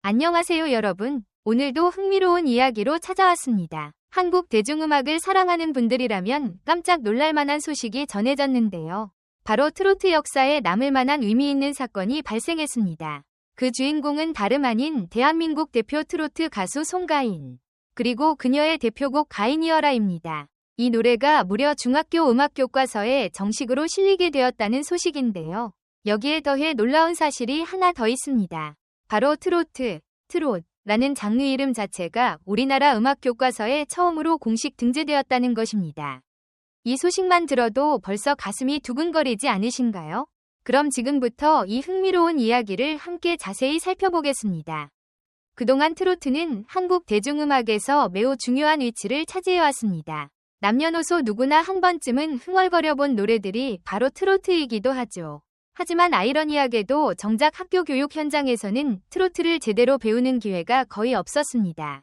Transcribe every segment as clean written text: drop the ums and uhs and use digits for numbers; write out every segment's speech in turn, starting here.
안녕하세요 여러분. 오늘도 흥미로운 이야기로 찾아왔습니다. 한국 대중음악을 사랑하는 분들이라면 깜짝 놀랄만한 소식이 전해졌는데요. 바로 트로트 역사에 남을 만한 의미 있는 사건이 발생했습니다. 그 주인공은 다름 아닌 대한민국 대표 트로트 가수 송가인. 그리고 그녀의 대표곡 가인이어라입니다. 이 노래가 무려 중학교 음악 교과서에 정식으로 실리게 되었다는 소식인데요. 여기에 더해 놀라운 사실이 하나 더 있습니다. 바로 트롯라는 장르 이름 자체가 우리나라 음악 교과서에 처음으로 공식 등재되었다는 것입니다. 이 소식만 들어도 벌써 가슴이 두근거리지 않으신가요? 그럼 지금부터 이 흥미로운 이야기를 함께 자세히 살펴보겠습니다. 그동안 트로트는 한국 대중음악에서 매우 중요한 위치를 차지해왔습니다. 남녀노소 누구나 한 번쯤은 흥얼거려 본 노래들이 바로 트로트이기도 하죠. 하지만 아이러니하게도 정작 학교 교육 현장에서는 트로트를 제대로 배우는 기회가 거의 없었습니다.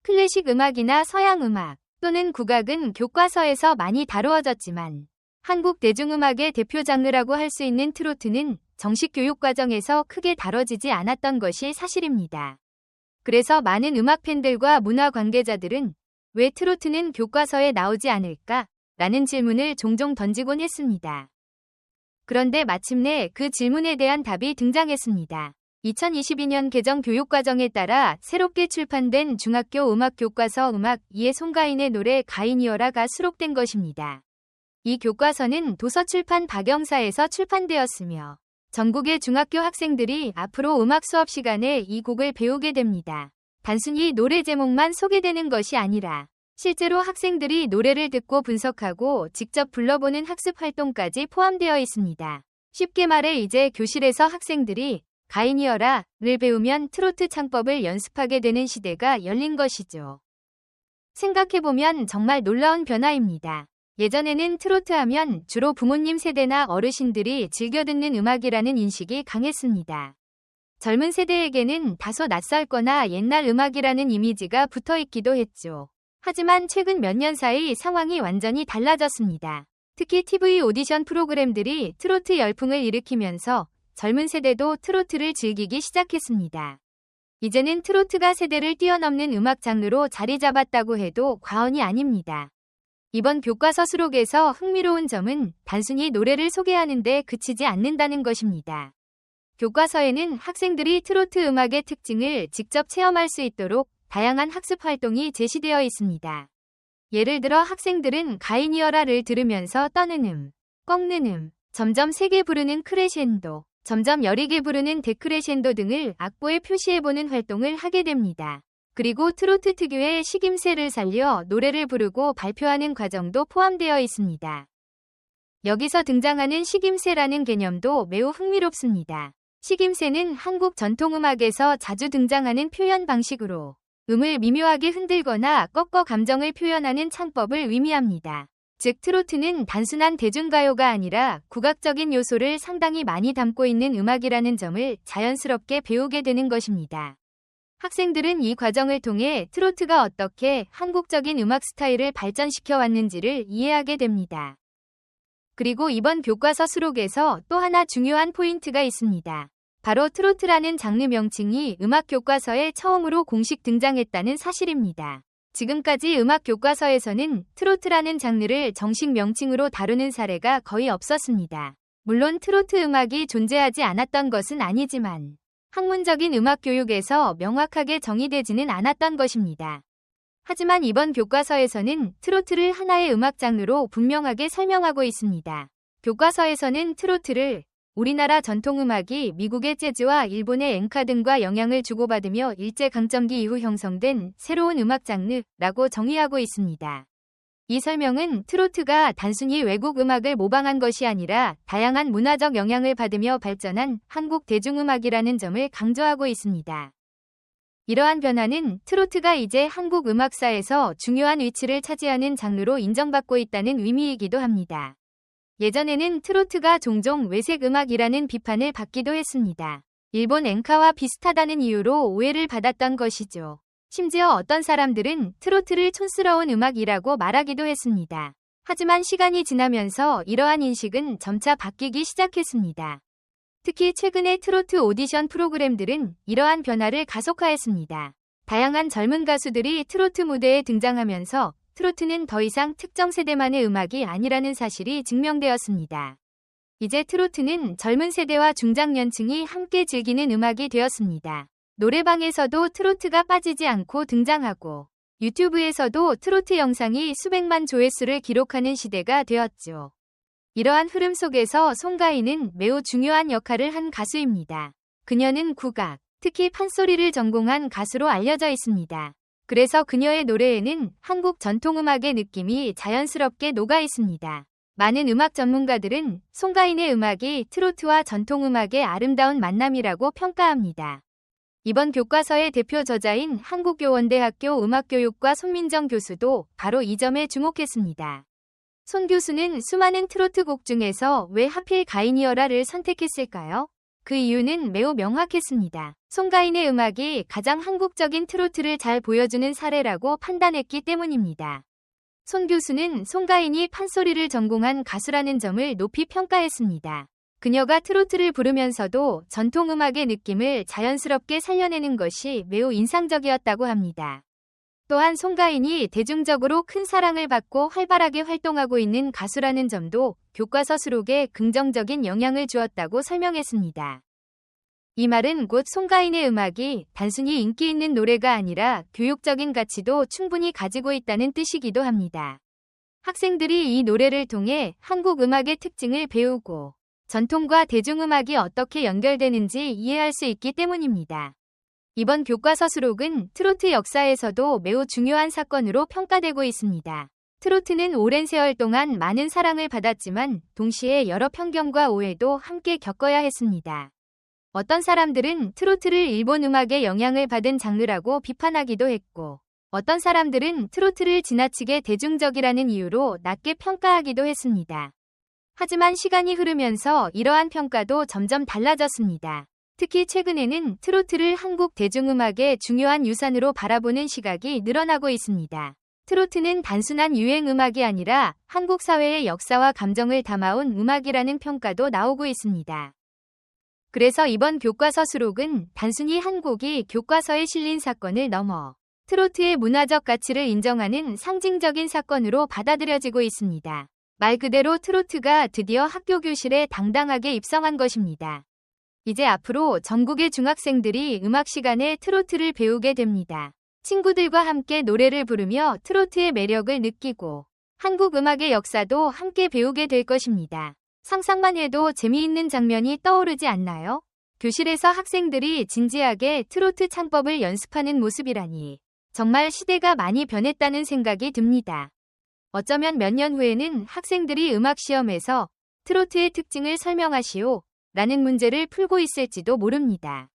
클래식 음악이나 서양 음악 또는 국악은 교과서에서 많이 다루어졌지만 한국 대중음악의 대표 장르라고 할 수 있는 트로트는 정식 교육 과정에서 크게 다뤄지지 않았던 것이 사실입니다. 그래서 많은 음악 팬들과 문화 관계자들은 왜 트로트는 교과서에 나오지 않을까? 라는 질문을 종종 던지곤 했습니다. 그런데 마침내 그 질문에 대한 답이 등장했습니다. 2022년 개정 교육과정에 따라 새롭게 출판된 중학교 음악 교과서 음악 2의 송가인의 노래 가인이어라가 수록된 것입니다. 이 교과서는 도서출판 박영사에서 출판되었으며 전국의 중학교 학생들이 앞으로 음악 수업 시간에 이 곡을 배우게 됩니다. 단순히 노래 제목만 소개되는 것이 아니라 실제로 학생들이 노래를 듣고 분석하고 직접 불러보는 학습 활동까지 포함되어 있습니다. 쉽게 말해 이제 교실에서 학생들이 가인이어라를 배우면 트로트 창법을 연습하게 되는 시대가 열린 것이죠. 생각해보면 정말 놀라운 변화입니다. 예전에는 트로트 하면 주로 부모님 세대나 어르신들이 즐겨 듣는 음악이라는 인식이 강했습니다. 젊은 세대에게는 다소 낯설거나 옛날 음악이라는 이미지가 붙어 있기도 했죠. 하지만 최근 몇 년 사이 상황이 완전히 달라졌습니다. 특히 TV 오디션 프로그램들이 트로트 열풍을 일으키면서 젊은 세대도 트로트를 즐기기 시작했습니다. 이제는 트로트가 세대를 뛰어넘는 음악 장르로 자리 잡았다고 해도 과언이 아닙니다. 이번 교과서 수록에서 흥미로운 점은 단순히 노래를 소개하는 데 그치지 않는다는 것입니다. 교과서에는 학생들이 트로트 음악의 특징을 직접 체험할 수 있도록 다양한 학습 활동이 제시되어 있습니다. 예를 들어 학생들은 가인이어라를 들으면서 떠는 꺾는 점점 세게 부르는 크레셴도, 점점 여리게 부르는 데크레셴도 등을 악보에 표시해보는 활동을 하게 됩니다. 그리고 트로트 특유의 식임새를 살려 노래를 부르고 발표하는 과정도 포함되어 있습니다. 여기서 등장하는 식임새라는 개념도 매우 흥미롭습니다. 식임새는 한국 전통음악에서 자주 등장하는 표현 방식으로 음을 미묘하게 흔들거나 꺾어 감정을 표현하는 창법을 의미합니다. 즉 트로트는 단순한 대중가요가 아니라 국악적인 요소를 상당히 많이 담고 있는 음악이라는 점을 자연스럽게 배우게 되는 것입니다. 학생들은 이 과정을 통해 트로트가 어떻게 한국적인 음악 스타일을 발전시켜 왔는지를 이해하게 됩니다. 그리고 이번 교과서 수록에서 또 하나 중요한 포인트가 있습니다. 바로 트로트라는 장르 명칭이 음악 교과서에 처음으로 공식 등장했다는 사실입니다. 지금까지 음악 교과서에서는 트로트라는 장르를 정식 명칭으로 다루는 사례가 거의 없었습니다. 물론 트로트 음악이 존재하지 않았던 것은 아니지만 학문적인 음악 교육에서 명확하게 정의되지는 않았던 것입니다. 하지만 이번 교과서에서는 트로트를 하나의 음악 장르로 분명하게 설명하고 있습니다. 교과서에서는 트로트를 우리나라 전통음악이 미국의 재즈와 일본의 엔카 등과 영향을 주고받으며 일제강점기 이후 형성된 새로운 음악 장르라고 정의하고 있습니다. 이 설명은 트로트가 단순히 외국 음악을 모방한 것이 아니라 다양한 문화적 영향을 받으며 발전한 한국 대중음악이라는 점을 강조하고 있습니다. 이러한 변화는 트로트가 이제 한국 음악사에서 중요한 위치를 차지하는 장르로 인정받고 있다는 의미이기도 합니다. 예전에는 트로트가 종종 외색 음악이라는 비판을 받기도 했습니다. 일본 엔카와 비슷하다는 이유로 오해를 받았던 것이죠. 심지어 어떤 사람들은 트로트를 촌스러운 음악이라고 말하기도 했습니다. 하지만 시간이 지나면서 이러한 인식은 점차 바뀌기 시작했습니다. 특히 최근의 트로트 오디션 프로그램들은 이러한 변화를 가속화했습니다. 다양한 젊은 가수들이 트로트 무대에 등장하면서 트로트는 더 이상 특정 세대만의 음악이 아니라는 사실이 증명되었습니다. 이제 트로트는 젊은 세대와 중장년층이 함께 즐기는 음악이 되었습니다. 노래방에서도 트로트가 빠지지 않고 등장하고 유튜브에서도 트로트 영상이 수백만 조회수를 기록하는 시대가 되었죠. 이러한 흐름 속에서 송가인은 매우 중요한 역할을 한 가수입니다. 그녀는 국악, 특히 판소리를 전공한 가수로 알려져 있습니다. 그래서 그녀의 노래에는 한국 전통음악의 느낌이 자연스럽게 녹아 있습니다. 많은 음악 전문가들은 송가인의 음악이 트로트와 전통음악의 아름다운 만남이라고 평가합니다. 이번 교과서의 대표 저자인 한국교원대학교 음악교육과 손민정 교수도 바로 이 점에 주목했습니다. 손 교수는 수많은 트로트 곡 중에서 왜 하필 가인이어라를 선택했을까요? 그 이유는 매우 명확했습니다. 송가인의 음악이 가장 한국적인 트로트를 잘 보여주는 사례라고 판단했기 때문입니다. 손 교수는 송가인이 판소리를 전공한 가수라는 점을 높이 평가했습니다. 그녀가 트로트를 부르면서도 전통음악의 느낌을 자연스럽게 살려내는 것이 매우 인상적이었다고 합니다. 또한 송가인이 대중적으로 큰 사랑을 받고 활발하게 활동하고 있는 가수라는 점도 교과서 수록에 긍정적인 영향을 주었다고 설명했습니다. 이 말은 곧 송가인의 음악이 단순히 인기 있는 노래가 아니라 교육적인 가치도 충분히 가지고 있다는 뜻이기도 합니다. 학생들이 이 노래를 통해 한국 음악의 특징을 배우고 전통과 대중음악이 어떻게 연결되는지 이해할 수 있기 때문입니다. 이번 교과서 수록은 트로트 역사에서도 매우 중요한 사건으로 평가되고 있습니다. 트로트는 오랜 세월 동안 많은 사랑을 받았지만 동시에 여러 편견과 오해도 함께 겪어야 했습니다. 어떤 사람들은 트로트를 일본 음악의 영향을 받은 장르라고 비판하기도 했고, 어떤 사람들은 트로트를 지나치게 대중적이라는 이유로 낮게 평가하기도 했습니다. 하지만 시간이 흐르면서 이러한 평가도 점점 달라졌습니다. 특히 최근에는 트로트를 한국 대중음악의 중요한 유산으로 바라보는 시각이 늘어나고 있습니다. 트로트는 단순한 유행 음악이 아니라 한국 사회의 역사와 감정을 담아온 음악이라는 평가도 나오고 있습니다. 그래서 이번 교과서 수록은 단순히 한 곡이 교과서에 실린 사건을 넘어 트로트의 문화적 가치를 인정하는 상징적인 사건으로 받아들여지고 있습니다. 말 그대로 트로트가 드디어 학교 교실에 당당하게 입성한 것입니다. 이제 앞으로 전국의 중학생들이 음악 시간에 트로트를 배우게 됩니다. 친구들과 함께 노래를 부르며 트로트의 매력을 느끼고 한국 음악의 역사도 함께 배우게 될 것입니다. 상상만 해도 재미있는 장면이 떠오르지 않나요? 교실에서 학생들이 진지하게 트로트 창법을 연습하는 모습이라니 정말 시대가 많이 변했다는 생각이 듭니다. 어쩌면 몇 년 후에는 학생들이 음악 시험에서 트로트의 특징을 설명하시오 라는 문제를 풀고 있을지도 모릅니다.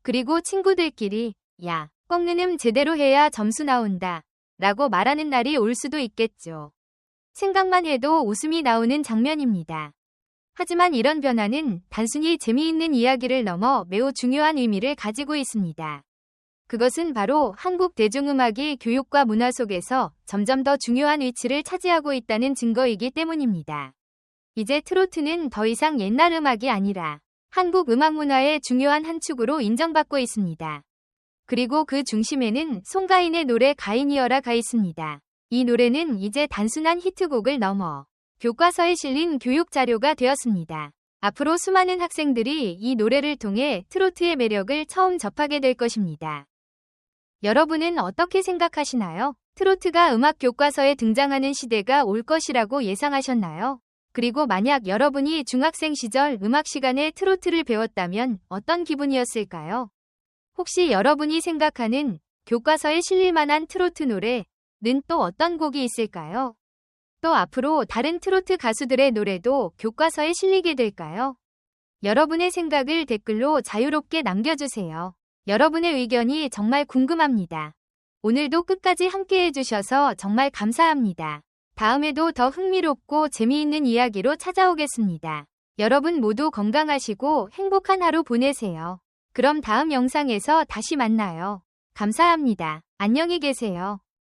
그리고 친구들끼리 야, 꺾는 음 제대로 해야 점수 나온다 라고 말하는 날이 올 수도 있겠죠. 생각만 해도 웃음이 나오는 장면입니다. 하지만 이런 변화는 단순히 재미있는 이야기를 넘어 매우 중요한 의미를 가지고 있습니다. 그것은 바로 한국 대중음악이 교육과 문화 속에서 점점 더 중요한 위치를 차지하고 있다는 증거이기 때문입니다. 이제 트로트는 더 이상 옛날 음악이 아니라 한국 음악 문화의 중요한 한 축으로 인정받고 있습니다. 그리고 그 중심에는 송가인의 노래 가인이어라가 있습니다. 이 노래는 이제 단순한 히트곡을 넘어 교과서에 실린 교육 자료가 되었습니다. 앞으로 수많은 학생들이 이 노래를 통해 트로트의 매력을 처음 접하게 될 것입니다. 여러분은 어떻게 생각하시나요? 트로트가 음악 교과서에 등장하는 시대가 올 것이라고 예상하셨나요? 그리고 만약 여러분이 중학생 시절 음악 시간에 트로트를 배웠다면 어떤 기분이었을까요? 혹시 여러분이 생각하는 교과서에 실릴 만한 트로트 노래는 또 어떤 곡이 있을까요? 또 앞으로 다른 트로트 가수들의 노래도 교과서에 실리게 될까요? 여러분의 생각을 댓글로 자유롭게 남겨주세요. 여러분의 의견이 정말 궁금합니다. 오늘도 끝까지 함께 해주셔서 정말 감사합니다. 다음에도 더 흥미롭고 재미있는 이야기로 찾아오겠습니다. 여러분 모두 건강하시고 행복한 하루 보내세요. 그럼 다음 영상에서 다시 만나요. 감사합니다. 안녕히 계세요.